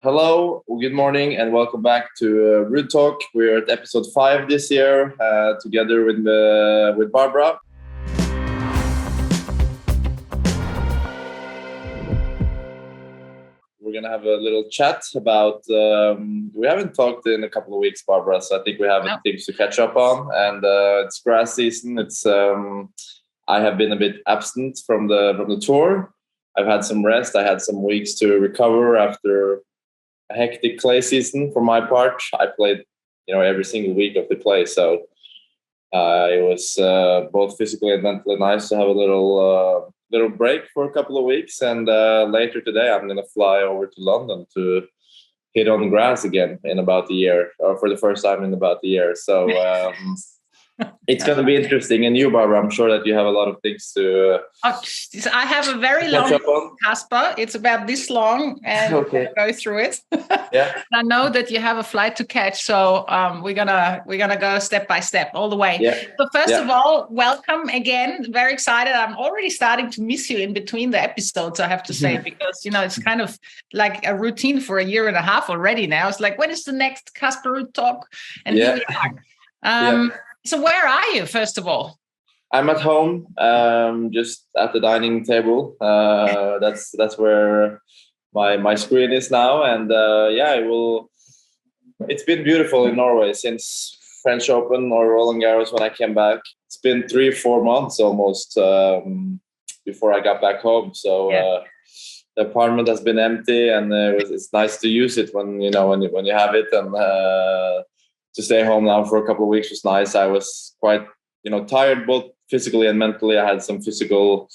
Hello, good morning, and welcome back to Ruud Talk. We're at episode 5 this year, together with Barbara. We're gonna have a little chat about. We haven't talked in a couple of weeks, Barbara, so I think we have things to catch up on. And it's grass season. It's I have been a bit absent from the tour. I've had some rest. I had some weeks to recover after a hectic clay season. For my part, I played, every single week of the clay, so it was both physically and mentally nice to have a little break for a couple of weeks. And later today, I'm gonna fly over to London to hit on grass again in about a year, or for the first time in about a year. So it's going to be interesting. And you, Barbara, I'm sure that you have a lot of things to I have a very long Casper. It's about this long, and okay. Go through it. Yeah. I know that you have a flight to catch, so we're gonna go step by step all the way. Yeah. So first of all, welcome again. Very excited. I'm already starting to miss you in between the episodes, I have to say, because it's kind of like a routine for a year and a half already now. It's like, when is the next Casper Ruud talk? And here we are. So where are you, first of all? I'm at home, just at the dining table. That's where my screen is now. And it's been beautiful in Norway since French Open or Roland-Garros when I came back. It's been 3-4 months almost before I got back home. So the apartment has been empty, and it's nice to use it when you have it. And to stay home now for a couple of weeks was nice. I was quite, tired both physically and mentally. I had some physical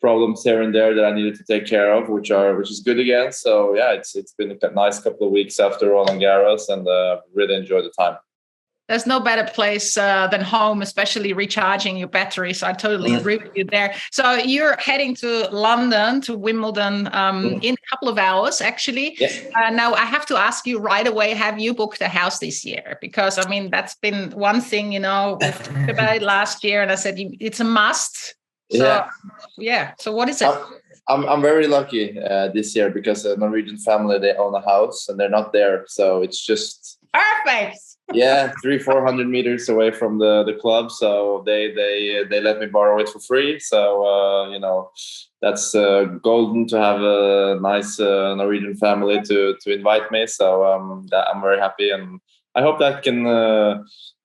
problems here and there that I needed to take care of, which is good again. So it's been a nice couple of weeks after Roland-Garros, and really enjoyed the time. There's no better place than home, especially recharging your battery. So I totally agree with you there. So you're heading to London, to Wimbledon in a couple of hours, actually. Yes. Now, I have to ask you right away, have you booked a house this year? Because, that's been one thing, we talked about it last year, and I said it's a must. So, So what is it? I'm very lucky this year because a Norwegian family, they own a house and they're not there. So it's just... Perfect. 300-400 meters away from the club, so they let me borrow it for free. So that's golden to have a nice Norwegian family to invite me. So I'm very happy, and I hope that can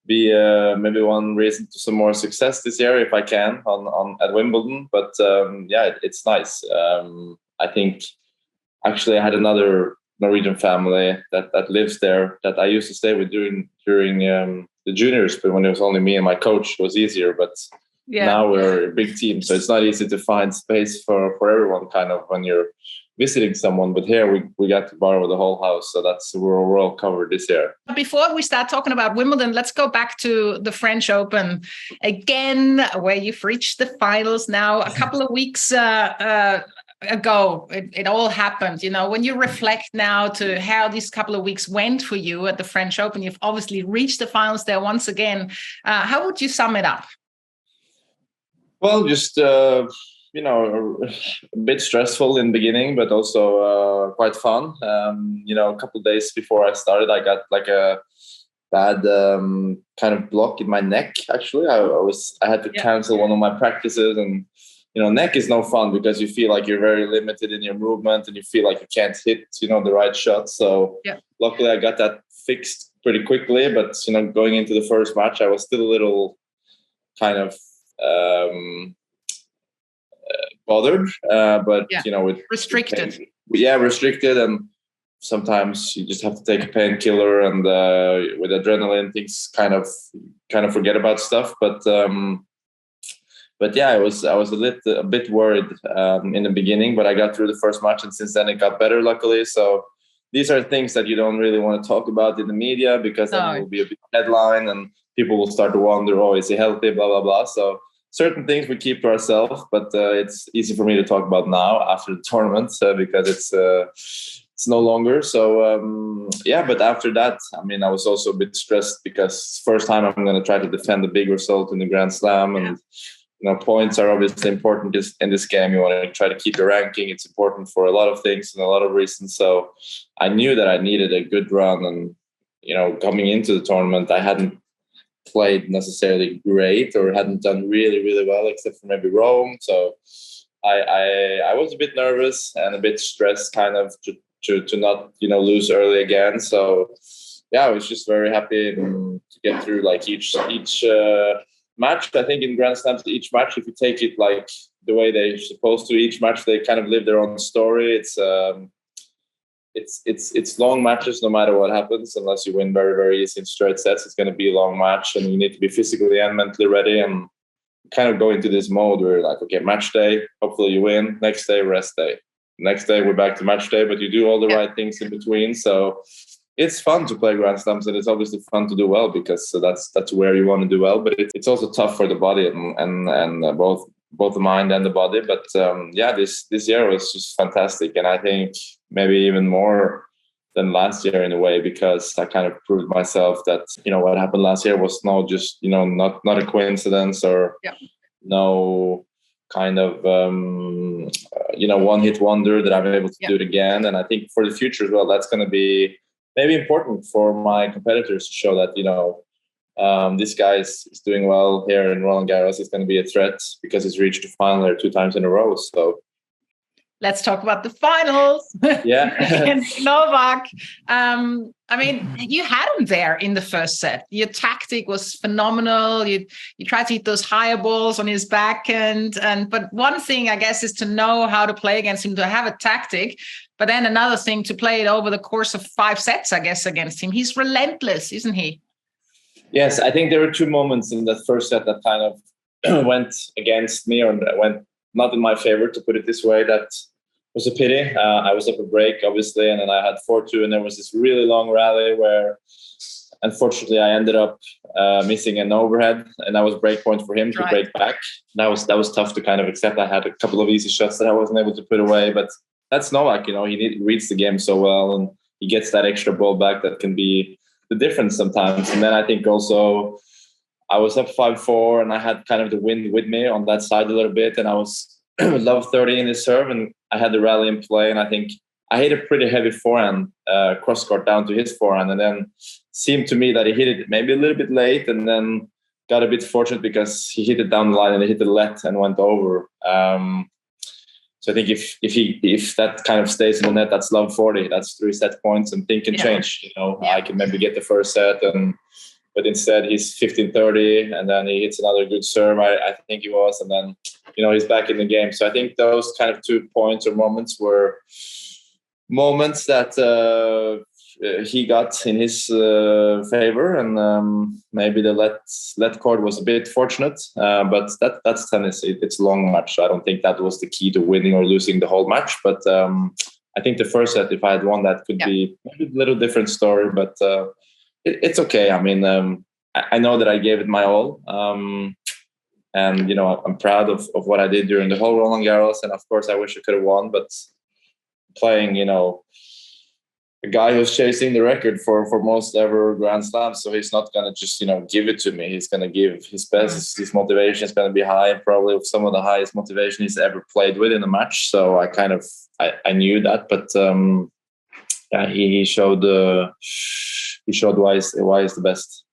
be maybe one reason to some more success this year if I can on at Wimbledon. But it's nice. I think actually I had another Norwegian family that lives there that I used to stay with during the juniors, but when it was only me and my coach, it was easier. But now we're a big team, so it's not easy to find space for everyone kind of when you're visiting someone. But here we got to borrow the whole house, so we're all covered this year. Before we start talking about Wimbledon, let's go back to the French Open again, where you've reached the finals now. A couple of weeks ago, it all happened. When you reflect now to how these couple of weeks went for you at the French Open, you've obviously reached the finals there once again. How would you sum it up? Well, just a bit stressful in the beginning, but also quite fun. A couple of days before I started, I got like a bad kind of block in my neck. Actually, I had to cancel one of my practices, and neck is no fun because you feel like you're very limited in your movement and you feel like you can't hit, the right shot. So luckily I got that fixed pretty quickly. But, going into the first match, I was still a little kind of bothered. But, with restricted. Restricted. And sometimes you just have to take a painkiller, and with adrenaline, things kind of forget about stuff. But I was a bit worried in the beginning, but I got through the first match, and since then it got better, luckily. So these are things that you don't really want to talk about in the media, because then it will be a big headline and people will start to wonder, oh, is he healthy, blah, blah, blah. So certain things we keep to ourselves, but it's easy for me to talk about now after the tournament because it's no longer. So, but after that, I was also a bit stressed because first time I'm going to try to defend a big result in the Grand Slam, and points are obviously important in this game. You want to try to keep your ranking. It's important for a lot of things and a lot of reasons. So I knew that I needed a good run. And, coming into the tournament, I hadn't played necessarily great or hadn't done really, really well, except for maybe Rome. So I was a bit nervous and a bit stressed kind of to not, lose early again. So, yeah, I was just very happy to get through like each match. I think in Grand Slams, each match, if you take it like the way they're supposed to, each match they kind of live their own story. It's long matches no matter what happens, unless you win very, very easy in straight sets. It's going to be a long match, and you need to be physically and mentally ready, and kind of go into this mode where like, okay, match day, hopefully you win. Next day, rest day. Next day, we're back to match day, but you do all the right things in between. So it's fun to play Grand Slams, and it's obviously fun to do well, because that's where you want to do well. But it's also tough for the body and both the mind and the body. But this year was just fantastic, and I think maybe even more than last year in a way, because I kind of proved myself that what happened last year was not a coincidence, or no kind of one-hit wonder, that I'm able to do it again. And I think for the future as well, that's going to be maybe important for my competitors to show that this guy is doing well here in Roland-Garros. He's going to be a threat because he's reached the final there 2 times in a row. So let's talk about the finals. Yeah. Against Novak. I mean, you had him there in the first set. Your tactic was phenomenal. You tried to hit those higher balls on his backhand. But one thing, I guess, is to know how to play against him, to have a tactic. But then another thing, to play it over the course of 5 sets, I guess, against him. He's relentless, isn't he? Yes, I think there were 2 moments in that first set that kind of went against me, or went not in my favor, to put it this way. That was a pity. I was up a break, obviously, and then I had 4-2, and there was this really long rally where, unfortunately, I ended up missing an overhead, and that was break point for him to break back. That was tough to kind of accept. I had a couple of easy shots that I wasn't able to put away, but that's Novak. He reads the game so well, and he gets that extra ball back that can be the difference sometimes. And then I think also I was up 5-4, and I had kind of the wind with me on that side a little bit, and I was love 30 in his serve, and I had the rally in play, and I think I hit a pretty heavy forehand cross court down to his forehand, and then seemed to me that he hit it maybe a little bit late, and then got a bit fortunate because he hit it down the line and he hit the let and went over. So I think if that kind of stays in the net, that's love 40. That's 3 set points, and things can change. I can maybe get the first set, but instead he's 15-30, and then he hits another good serve, I think he was, and then he's back in the game. So I think those kind of 2 points or moments were moments that he got in his favor, and maybe the let court was a bit fortunate, but that's tennis. It's a long match. So I don't think that was the key to winning or losing the whole match, but I think the first set, if I had won that, could be maybe a little different story, but it's okay. I mean, I know that I gave it my all, and I'm proud of what I did during the whole Roland-Garros, and of course I wish I could have won, but playing a guy who's chasing the record for most ever Grand Slams, so he's not going to just give it to me. He's going to give his best. His motivation is going to be high, probably some of the highest motivation he's ever played with in a match. So I knew that, but he showed why he's the best.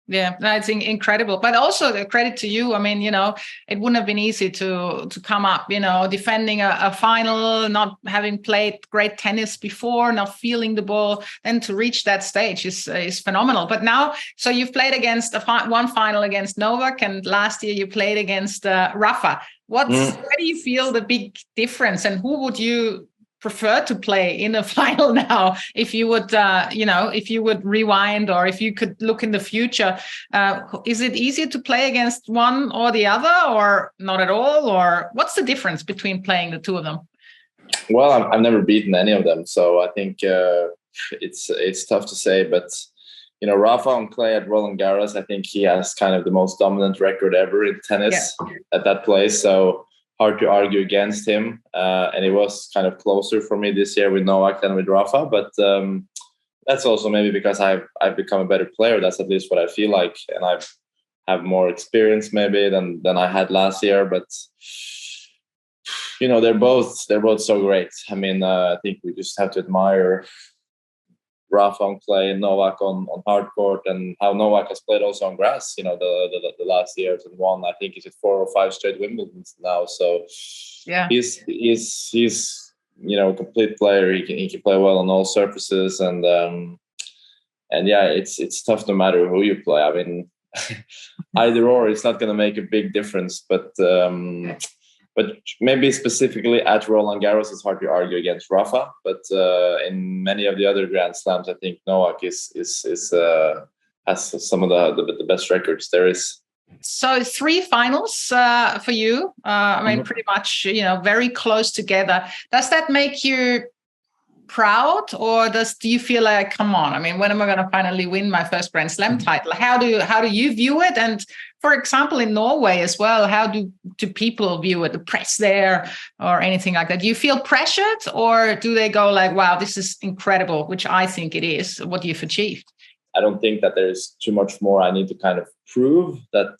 Yeah, that's incredible. But also the credit to you. I mean, it wouldn't have been easy to come up, defending a final, not having played great tennis before, not feeling the ball, and to reach that stage is phenomenal. But now, so you've played against one final against Novak, and last year you played against Rafa. Where do you feel the big difference, and who would you prefer to play in a final now, if you would if you would rewind, or if you could look in the future? Is it easier to play against one or the other, or not at all, or what's the difference between playing the 2 of them? Well, I've never beaten any of them, so I think it's tough to say, but Rafa on clay at Roland-Garros, I think he has kind of the most dominant record ever in tennis at that place, so hard to argue against him, and it was kind of closer for me this year with Novak than with Rafa, but that's also maybe because I've become a better player. That's at least what I feel like, and I've have more experience maybe than I had last year. But they're both so great. I mean, I think we just have to admire Rafa on clay and Novak on hard court, and how Novak has played also on grass. The last years and won. I think he's at 4 or 5 straight Wimbledons now. So yeah, he's a complete player. He can play well on all surfaces, and yeah, it's tough no matter who you play. I mean, either or, it's not going to make a big difference. But maybe specifically at Roland-Garros, it's hard to argue against Rafa. But in many of the other Grand Slams, I think Novak has some of the best records there is. So 3 finals for you. I mean, pretty much, very close together. Does that make you proud, or do you feel like, come on, I mean, when am I going to finally win my first Grand Slam title? How do you view it? And for example, in Norway as well, how do people view it, the press there or anything like that? Do you feel pressured, or do they go like, wow, this is incredible, which I think it is, what you've achieved? I don't think that there's too much more I need to kind of prove that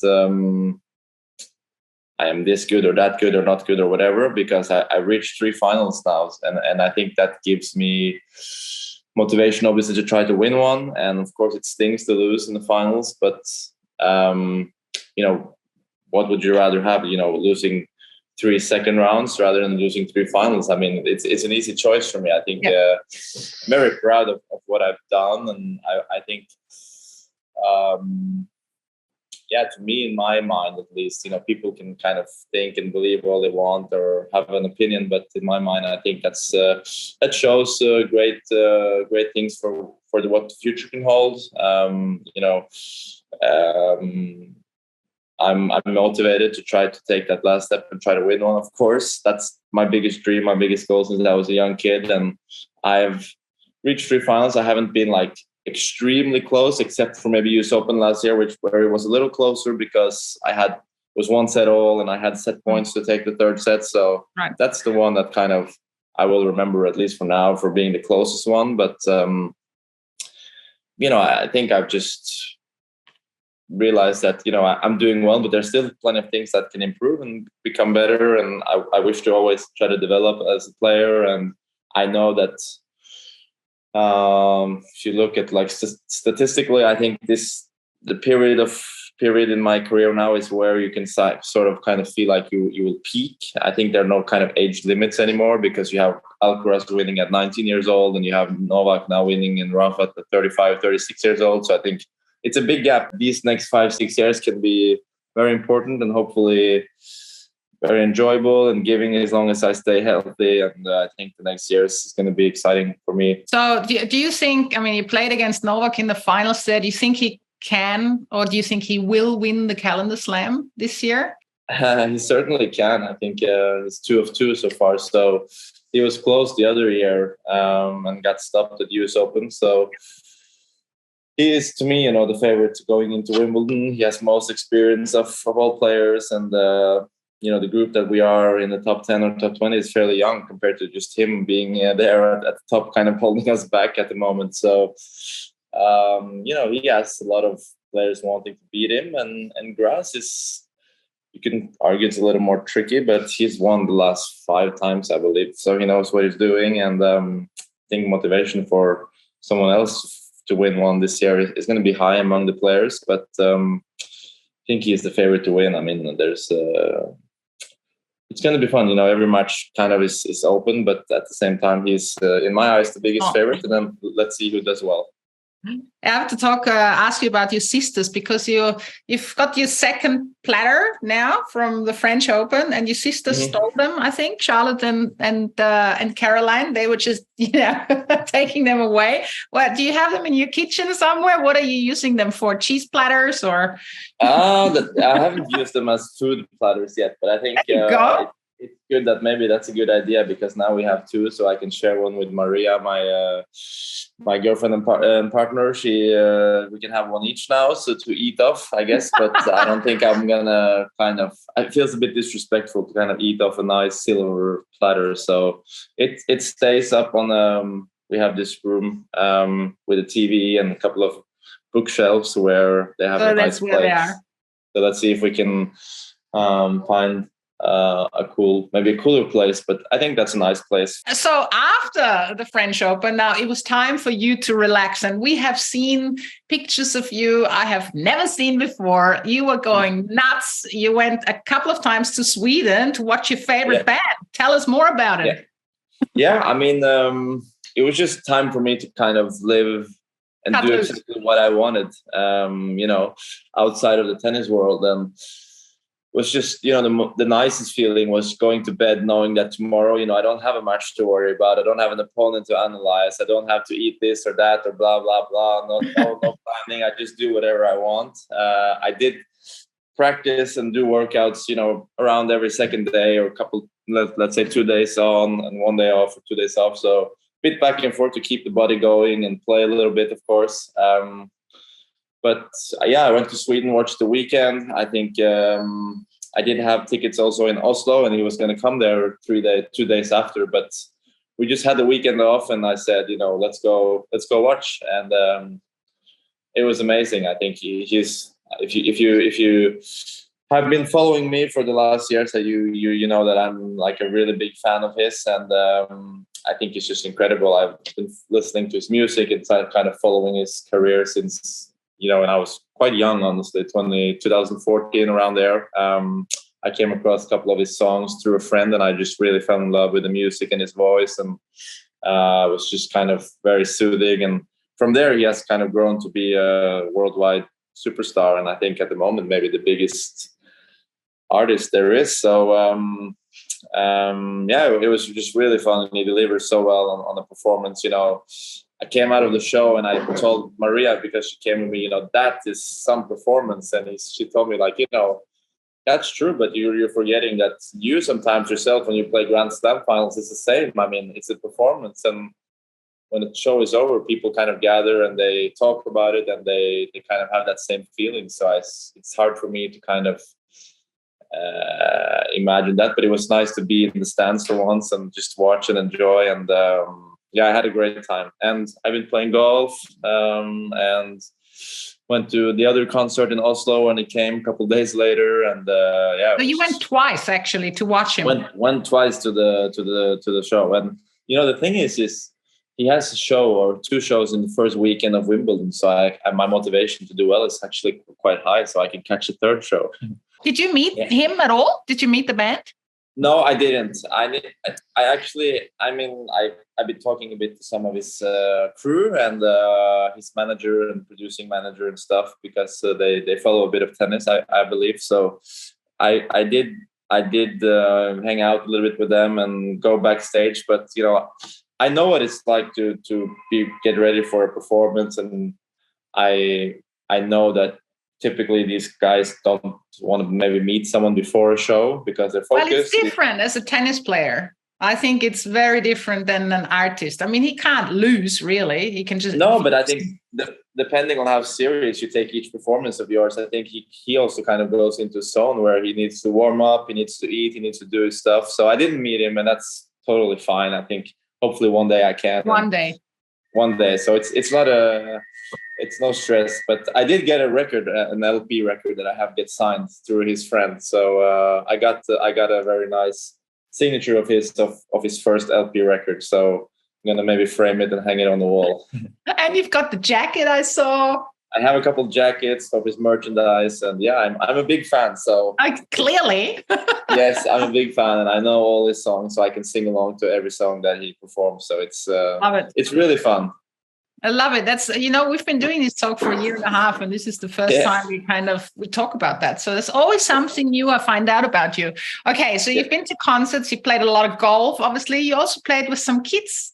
I am this good or that good or not good or whatever, because I reached 3 finals now. And I think that gives me motivation, obviously, to try to win one. And of course, it stings to lose in the finals. But, what would you rather have, losing 3 second rounds rather than losing 3 finals? I mean, it's an easy choice for me. I think I'm very proud of what I've done. And I think, to me, in my mind, at least, people can kind of think and believe all they want or have an opinion. But in my mind, I think that shows great things for what the future can hold. I'm motivated to try to take that last step and try to win one. Of course, that's my biggest dream, my biggest goal since I was a young kid. And I've reached 3 finals. I haven't been like extremely close, except for maybe US Open last year, where it was a little closer because was 1 set all and I had set points to take the 3rd set. So That's the one that kind of I will remember, at least for now, for being the closest one. But I think I've just realized that I'm doing well, but there's still plenty of things that can improve and become better. And I wish to always try to develop as a player. And I know that if you look at like statistically, I think the period in my career now is where you can sort of kind of feel like you will peak. I think there are no kind of age limits anymore, because you have Alcaraz winning at 19 years old and you have Novak now winning and Rafa at 35, 36 years old. So I think it's a big gap. These next 5-6 years can be very important and hopefully very enjoyable and giving as long as I stay healthy. And I think the next years is going to be exciting for me. So do you think, I mean, you played against Novak in the finals there. Do you think he can, or do you think he will win the Calendar Slam this year? He certainly can. I think he's 2 of 2 so far. So he was close the other year and got stopped at US Open. So he is, to me, the favorite going into Wimbledon. He has most experience of all players, and the group that we are in the top 10 or top 20 is fairly young compared to just him being there at the top, kind of holding us back at the moment. So, he has a lot of players wanting to beat him, and grass is, you can argue it's a little more tricky, but he's won the last 5 times, I believe. So he knows what he's doing, and I think motivation for someone else to win one this year is going to be high among the players, but I think he's the favorite to win. I mean, there's it's going to be fun. Every match kind of is open, but at the same time, he's in my eyes the biggest favorite. And then let's see who does well. I have to ask you about your sisters, because you've got your 2nd platter now from the French Open, and your sisters stole them. I think Charlotte and Caroline, they were just taking them away. What, do you have them in your kitchen somewhere? What are you using them for? Cheese platters or? I haven't used them as food platters yet, but I think it's good that maybe that's a good idea, because now we have 2, so I can share one with Maria, my girlfriend and partner. We can have one each now, so to eat off, I guess. But I don't think I'm gonna it feels a bit disrespectful to kind of eat off a nice silver platter. So it stays up on. We have this room with a TV and a couple of bookshelves where they have a nice place. So let's see if we can find maybe a cooler place, but I think that's a nice place. So after the French Open, now it was time for you to relax, and we have seen pictures of you I have never seen before. You were going nuts. You went a couple of times to Sweden to watch your favorite band. Tell us more about it. Yeah, I mean, it was just time for me to kind of live and do exactly what I wanted, outside of the tennis world. And was just, the nicest feeling was going to bed knowing that tomorrow, I don't have a match to worry about. I don't have an opponent to analyze. I don't have to eat this or that or blah, blah, blah. No planning. I just do whatever I want. I did practice and do workouts, around every second day, or a couple, let's say 2 days on and 1 day off or 2 days off. So a bit back and forth to keep the body going and play a little bit, of course. But I went to Sweden, watched the Weeknd. I think I did have tickets also in Oslo, and he was going to come there 2 days after. But we just had the weekend off, and I said, let's go watch. And it was amazing. I think he's if you have been following me for the last years, you know that I'm like a really big fan of his, and I think he's just incredible. I've been listening to his music and kind of following his career since, when I was quite young, honestly, 2014, around there. I came across a couple of his songs through a friend, and I just really fell in love with the music and his voice, and it was just kind of very soothing. And from there, he has kind of grown to be a worldwide superstar, and I think at the moment maybe the biggest artist there is. So it was just really fun, and he delivered so well on the performance. I came out of the show and I told Maria, because she came with me, that is some performance. And she told me, like, that's true, but you're forgetting that you sometimes yourself, when you play Grand Slam finals, it's the same. I mean, it's a performance. And when the show is over, people kind of gather and they talk about it, and they kind of have that same feeling. So it's hard for me to kind of imagine that, but it was nice to be in the stands for once and just watch and enjoy. And I had a great time. And I've been playing golf, and went to the other concert in Oslo, and he came a couple of days later. And So you went twice actually to watch him. Went twice to the show. And the thing is he has a show or two shows in the first weekend of Wimbledon. So my motivation to do well is actually quite high, so I can catch a third show. Did you meet him at all? Did you meet the band? No, I didn't. I actually, I've been talking a bit to some of his crew and his manager and producing manager and stuff, because they follow a bit of tennis, I believe. So I did hang out a little bit with them and go backstage. But I know what it's like to get ready for a performance, and I know that typically these guys don't want to maybe meet someone before a show because they're focused. Well, it's different as a tennis player. I think it's very different than an artist. I mean, he can't lose, really. He can just... No, but I think depending on how serious you take each performance of yours, I think he also kind of goes into a zone where he needs to warm up, he needs to eat, he needs to do his stuff. So I didn't meet him, and that's totally fine. I think hopefully one day I can. One day. So it's not it's no stress, but I did get a record, an LP record that I have get signed through his friend. So I got a very nice signature of his first LP record. So I'm gonna maybe frame it and hang it on the wall. And you've got the jacket I saw. I have a couple of jackets of his merchandise, and I'm a big fan. So clearly, yes, I'm a big fan, and I know all his songs, so I can sing along to every song that he performs. So it's really fun. I love it. That's, we've been doing this talk for a year and a half, and this is the first time we talk about that. So there's always something new I find out about you. Okay, so you've been to concerts, you played a lot of golf. Obviously, you also played with some kids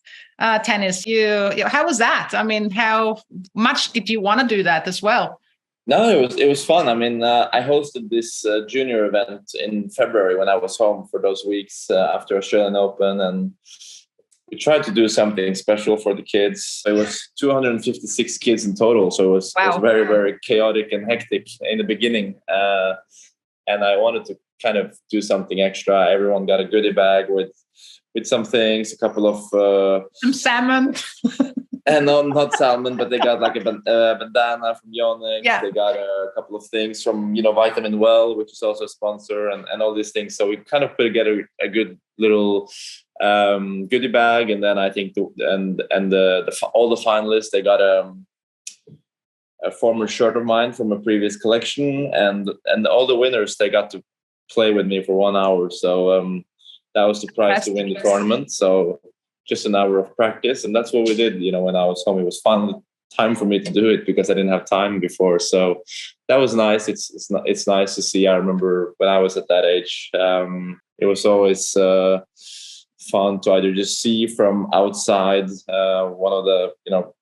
tennis. How was that? I mean, how much did you want to do that as well? No, it was fun. I mean, I hosted this junior event in February when I was home for those weeks after Australian Open, and we tried to do something special for the kids. It was 256 kids in total, so it was very, very chaotic and hectic in the beginning. And I wanted to kind of do something extra. Everyone got a goodie bag with some things, a couple of some salmon. And no, not salmon, but they got like a bandana from Yonex. Yeah. They got a couple of things from, Vitamin Well, which is also a sponsor, and all these things. So we kind of put together a good little goodie bag. And then I think all the finalists, they got a former shirt of mine from a previous collection, and all the winners, they got to play with me for 1 hour. So that was the prize to win the tournament. So just an hour of practice, and that's what we did. When I was home, it was finally time for me to do it because I didn't have time before. So that was nice. It's nice to see. I remember when I was at that age, it was always fun to either just see from outside one of the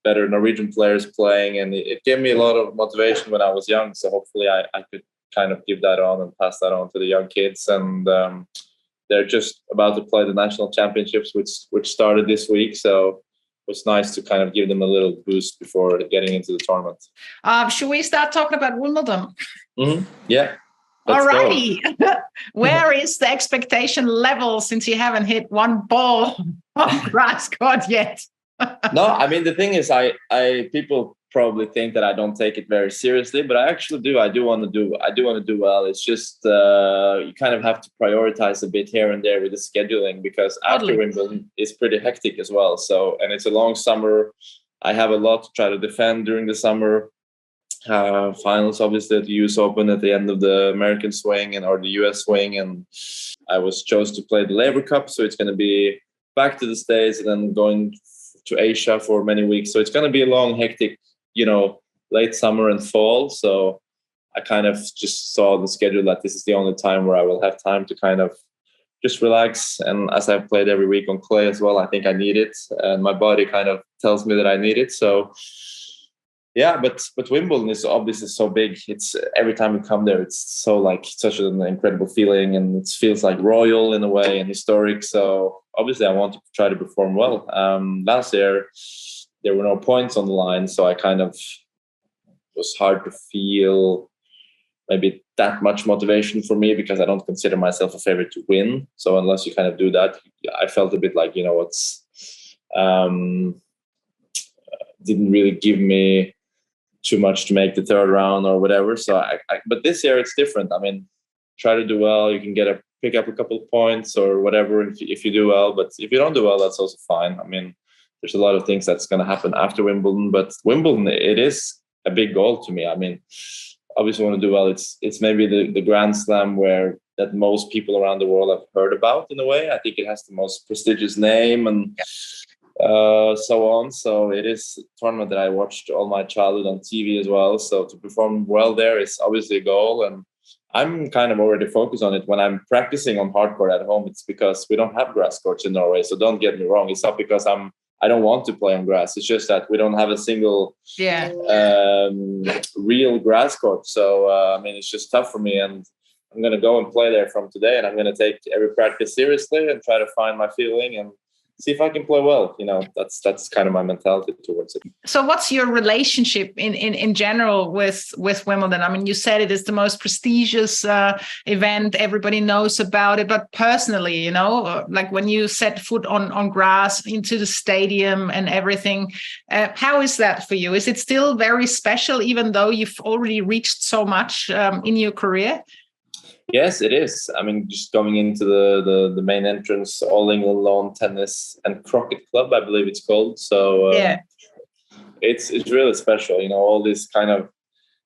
better Norwegian players playing, and it gave me a lot of motivation when I was young. So hopefully I could kind of give that on and pass that on to the young kids. And they're just about to play the national championships, which started this week. So it was nice to kind of give them a little boost before getting into the tournament. Should we start talking about Wimbledon? Mm-hmm. Yeah. Alrighty. Where is the expectation level since you haven't hit one ball on grass court yet? No, I mean, the thing is, people probably think that I don't take it very seriously, but I actually do. I do want to do well. It's just you kind of have to prioritize a bit here and there with the scheduling, because after Wimbledon it's pretty hectic as well. So, and it's a long summer. I have a lot to try to defend during the summer. Finals, obviously, at the US Open at the end of the American swing or the US swing, and I was chosen to play the Laver Cup, so it's going to be back to the States and then going to Asia for many weeks. So it's going to be a long, hectic, late summer and fall. So I kind of just saw the schedule that this is the only time where I will have time to kind of just relax. And as I've played every week on clay as well, I think I need it, and my body kind of tells me that I need it. So yeah, but Wimbledon is obviously so big. It's every time you come there, it's so like such an incredible feeling, and it feels like royal in a way and historic. So obviously, I want to try to perform well. Last year, there were no points on the line, so I kind of was hard to feel maybe that much motivation for me, because I don't consider myself a favorite to win. So unless you kind of do that, I felt a bit like it's didn't really give me too much to make the third round or whatever. So but this year it's different. I mean, try to do well. You can pick up a couple of points or whatever if you do well. But if you don't do well, that's also fine. I mean, there's a lot of things that's going to happen after Wimbledon. But Wimbledon, it is a big goal to me. I mean, obviously want to do well. It's maybe the Grand Slam that most people around the world have heard about in a way. I think it has the most prestigious name and so on. So it is a tournament that I watched all my childhood on TV as well. So to perform well there is obviously a goal, and I'm kind of already focused on it. When I'm practicing on hardcourt at home, it's because we don't have grass courts in Norway. So don't get me wrong. It's not because I don't want to play on grass. It's just that we don't have a single real grass court. So I mean, it's just tough for me, and I'm going to go and play there from today, and I'm going to take every practice seriously and try to find my feeling and see if I can play well. That's kind of my mentality towards it. So what's your relationship in general with Wimbledon? I mean, you said it is the most prestigious event. Everybody knows about it. But personally, like when you set foot on grass into the stadium and everything, how is that for you? Is it still very special, even though you've already reached so much in your career? Yes, it is. I mean, just going into the main entrance, All England Lawn Tennis and Croquet Club, I believe it's called. So it's really special. All this kind of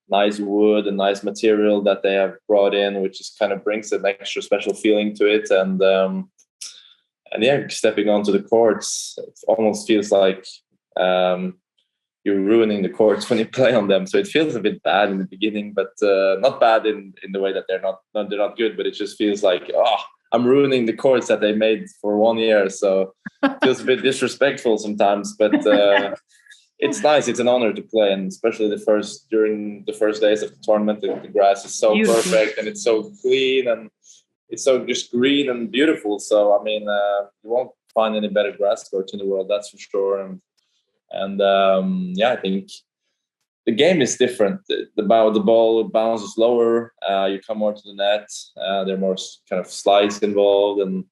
nice wood and nice material that they have brought in, which just kind of brings an extra special feeling to it. And yeah, stepping onto the courts, it almost feels like you're ruining the courts when you play on them. So it feels a bit bad in the beginning, but not bad in the way that they're not good, but it just feels like, I'm ruining the courts that they made for 1 year. So it feels a bit disrespectful sometimes, but it's nice. It's an honor to play. And especially during the first days of the tournament, the grass is so perfect and it's so clean and it's so just green and beautiful. So, I mean, you won't find any better grass courts in the world, that's for sure. And I think the game is different. The ball bounces lower. You come more to the net. There are more kind of slides involved, and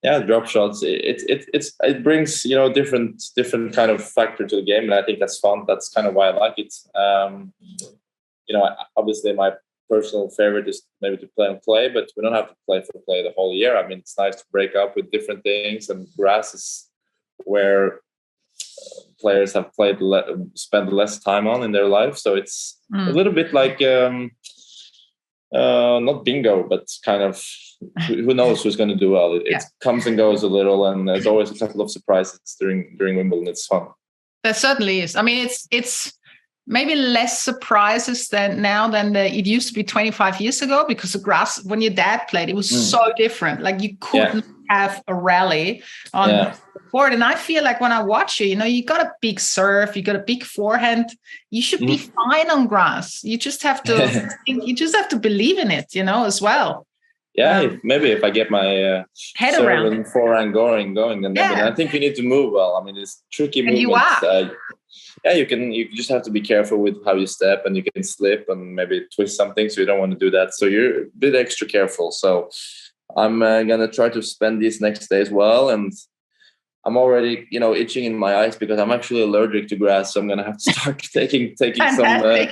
Yeah, drop shots. It brings different kind of factor to the game, and I think that's fun. That's kind of why I like it. Obviously my personal favorite is maybe to play on clay, but we don't have to play for clay the whole year. I mean, it's nice to break up with different things, and grass is where players have spent less time on in their life. So it's a little bit like not bingo, but kind of who knows who's going to do well. It comes and goes a little, and there's always a couple of surprises during Wimbledon. It's fun. There certainly is. I mean, it's maybe less surprises than it used to be 25 years ago, because the grass, when your dad played, it was so different. Like you couldn't have a rally on the board. And I feel like when I watch you, you got a big serve, you got a big forehand, you should be fine on grass. You just have to believe in it, as well. Yeah, maybe if I get my head around and forehand going, then I think you need to move well. I mean, it's tricky movements. You are. You just have to be careful with how you step, and you can slip and maybe twist something, so you don't want to do that. So you're a bit extra careful. So I'm gonna try to spend these next days well, and I'm already, itching in my eyes because I'm actually allergic to grass. So I'm going to have to start taking some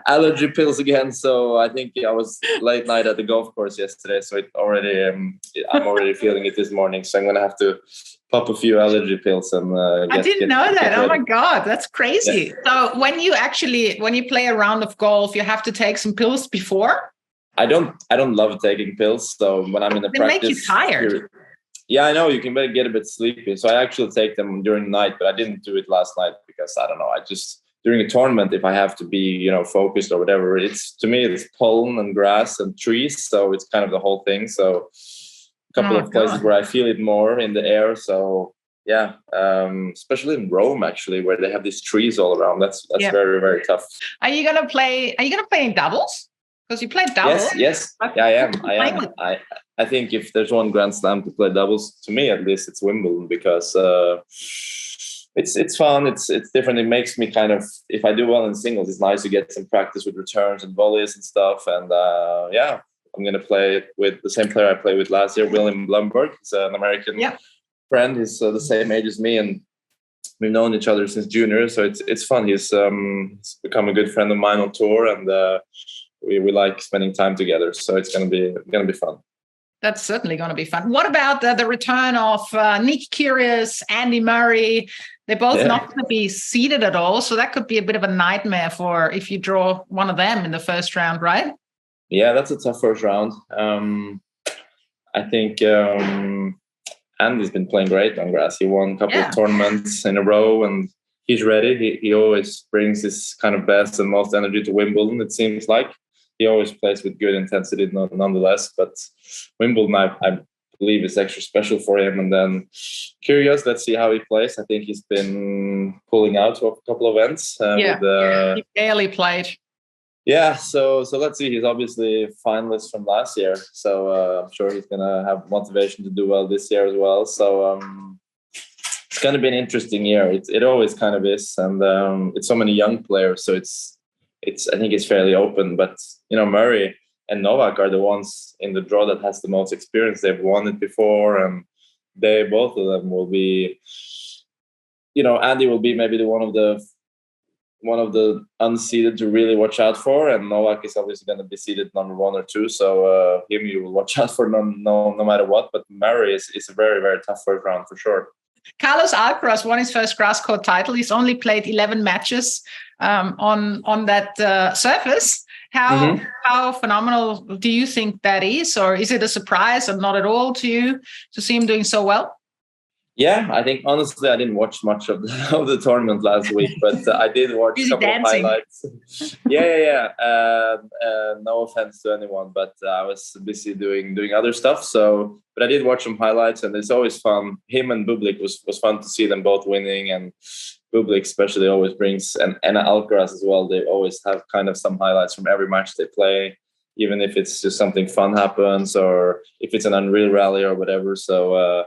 allergy pills again. So I think I was late night at the golf course yesterday. So I'm already feeling it this morning. So I'm going to have to pop a few allergy pills. And I didn't know that. Oh my God, that's crazy. Yeah. So when you play a round of golf, you have to take some pills before? I don't love taking pills. So when I'm in the practice, make you tired. Yeah, I know you can get a bit sleepy. So I actually take them during the night, but I didn't do it last night because I don't know. I just, during a tournament, if I have to be, focused or whatever, to me, it's pollen and grass and trees. So it's kind of the whole thing. So a couple of places where I feel it more in the air. So yeah, especially in Rome, actually, where they have these trees all around. That's very, very tough. Are you going to play in doubles? Because you played doubles. Yes. Yeah, I am. I think if there's one Grand Slam to play doubles, to me at least, it's Wimbledon, because it's fun. It's different. It makes me kind of, if I do well in singles, it's nice to get some practice with returns and volleys and stuff. And I'm going to play with the same player I played with last year, William Blumberg. He's an American friend. He's the same age as me, and we've known each other since junior. So it's fun. He's become a good friend of mine on tour, and we like spending time together. So it's going to be fun. That's certainly going to be fun. What about the return of Nick Kyrgios, Andy Murray? They're both not going to be seeded at all. So that could be a bit of a nightmare for if you draw one of them in the first round, right? Yeah, that's a tough first round. I think Andy's been playing great on grass. He won a couple of tournaments in a row, and he's ready. He always brings his kind of best and most energy to Wimbledon, it seems like. He always plays with good intensity nonetheless, but Wimbledon, I believe, is extra special for him. And then Kyrgios, let's see how he plays. I think he's been pulling out of a couple of events. He barely played. Yeah, so let's see. He's obviously finalist from last year, so I'm sure he's going to have motivation to do well this year as well. So it's going to be an interesting year. It always kind of is, and it's so many young players, so I think it's fairly open. But Murray and Novak are the ones in the draw that has the most experience. They've won it before, and both of them will be. Andy will be maybe one of the unseeded to really watch out for, and Novak is obviously going to be seeded number 1 or 2. So him you will watch out for no matter what. But Murray is a very, very tough first round for sure. Carlos Alcaraz won his first grass court title. He's only played 11 matches on that surface. How phenomenal do you think that is? Or is it a surprise and not at all to you to see him doing so well? Yeah, I think honestly I didn't watch much of the tournament last week, but I did watch a couple of highlights. Yeah. No offense to anyone, but I was busy doing other stuff. So, but I did watch some highlights, and it's always fun. Him and Bublik was fun to see them both winning, and Bublik especially always brings, and Alcaraz as well. They always have kind of some highlights from every match they play, even if it's just something fun happens or if it's an unreal rally or whatever. So.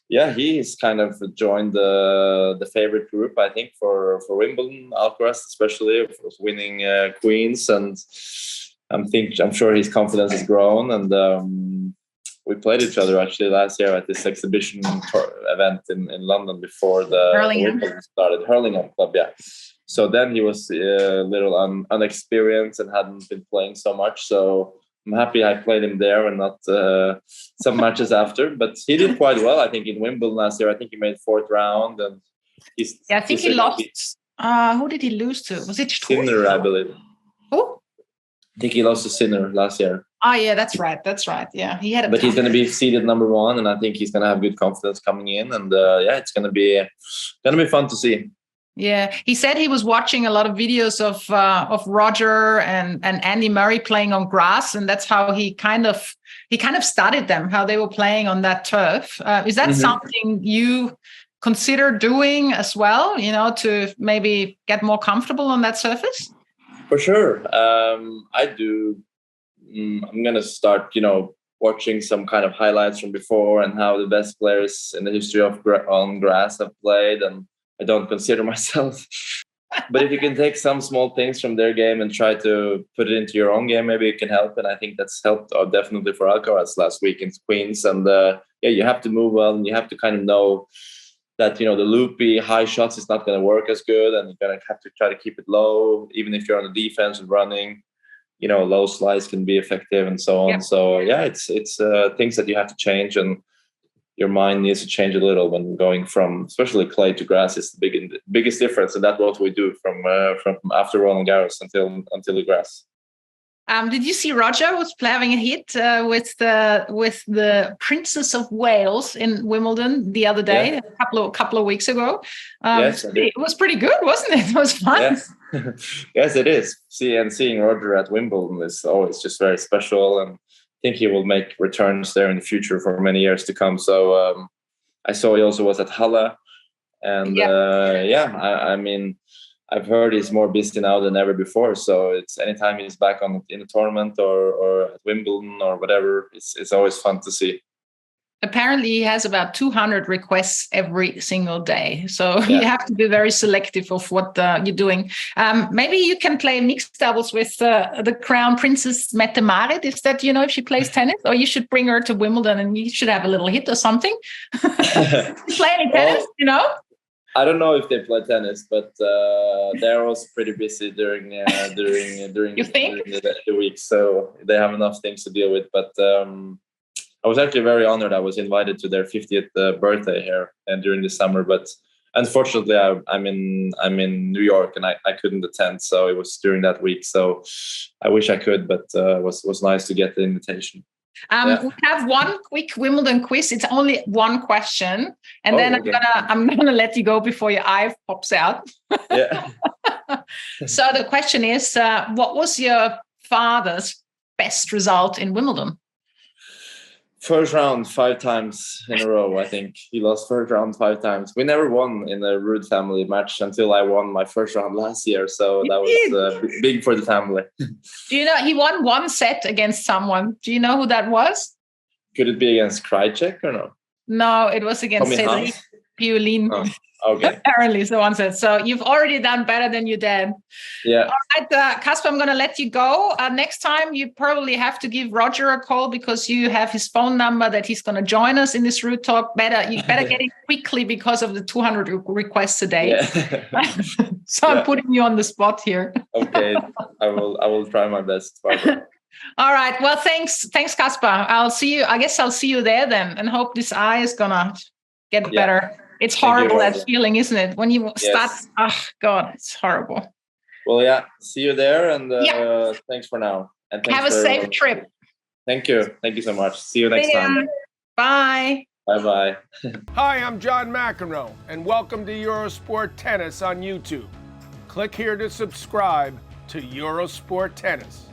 He's kind of joined the favorite group, I think, for Wimbledon. Alcaraz, especially, was winning Queens, and I'm sure his confidence has grown. And we played each other actually last year at this exhibition event in London before the Wimbledon started. Hurlingham Club, yeah. So then he was a little unexperienced and hadn't been playing so much. So I'm happy I played him there and not some matches after. But he did quite well, I think, in Wimbledon last year. I think he made fourth round, and I think he lost. Who did he lose to? Was it Sinner, I believe. Who? I think he lost to Sinner last year. Oh yeah, that's right. Yeah, he had. But he's going to be seeded number 1, and I think he's going to have good confidence coming in. And it's going to be fun to see. Yeah, he said he was watching a lot of videos of Roger and Andy Murray playing on grass, and that's how he kind of studied them, how they were playing on that turf. Is that something you consider doing as well? You know, to maybe get more comfortable on that surface? For sure, I do. I'm going to start, watching some kind of highlights from before and how the best players in the history of on grass have played. And I don't consider myself, but if you can take some small things from their game and try to put it into your own game, maybe it can help. And I think that's helped definitely for Alcaraz last week in Queens. And you have to move well, and you have to kind of know that, the loopy high shots is not going to work as good, and you're going to have to try to keep it low, even if you're on the defense and running. Low slice can be effective and so on. Yep. So it's things that you have to change, and your mind needs to change a little when going from, especially clay to grass, is the biggest difference, and that's what we do from after Roland-Garros until the grass. Did you see Roger was having a hit with the Princess of Wales in Wimbledon the other day, a couple of weeks ago? Yes, it was pretty good, wasn't it? It was fun. Yes, yes, it is. Seeing Roger at Wimbledon is always just very special, and I think he will make returns there in the future for many years to come. So I saw he also was at Halle, and I mean, I've heard he's more busy now than ever before. So it's anytime he's back in a tournament or at Wimbledon or whatever, it's always fun to see. Apparently, he has about 200 requests every single day. So you have to be very selective of what you're doing. Maybe you can play mixed doubles with the Crown Princess Mette-Marit. Is that, if she plays tennis? Or you should bring her to Wimbledon and you should have a little hit or something. Play any tennis, I don't know if they play tennis, but they're also pretty busy during the week. So they have enough things to deal with. But I was actually very honored. I was invited to their 50th birthday here and during the summer, but unfortunately, I'm in New York and I couldn't attend. So it was during that week. So I wish I could, but it was nice to get the invitation. We have one quick Wimbledon quiz. It's only one question, and then I'm gonna let you go before your eye pops out. Yeah. So the question is, what was your father's best result in Wimbledon? First round 5 times in a row. I think he lost first round 5 times. We never won in the Ruud family match until I won my first round last year. So that was big for the family. Do you know he won 1 set against someone? Do you know who that was? Could it be against Krajicek or no? No, it was against Cédric Pioline. Oh, okay. Apparently, so one said. So you've already done better than your dad. Yeah. All right, Casper, I'm going to let you go. Next time, you probably have to give Roger a call because you have his phone number that he's going to join us in this Ruud Talk. You better get it quickly because of the 200 requests a day. Yeah. So I'm putting you on the spot here. Okay, I will try my best. All right. Well, thanks, Casper. I'll see you. I guess I'll see you there then, and hope this eye is gonna get better. It's horrible, that feeling, isn't it? When you start, oh God, it's horrible. Well, see you there, and thanks for now. And have a safe trip. Thank you. Thank you so much. See you next time. Bye. Bye-bye. Hi, I'm John McEnroe, and welcome to Eurosport Tennis on YouTube. Click here to subscribe to Eurosport Tennis.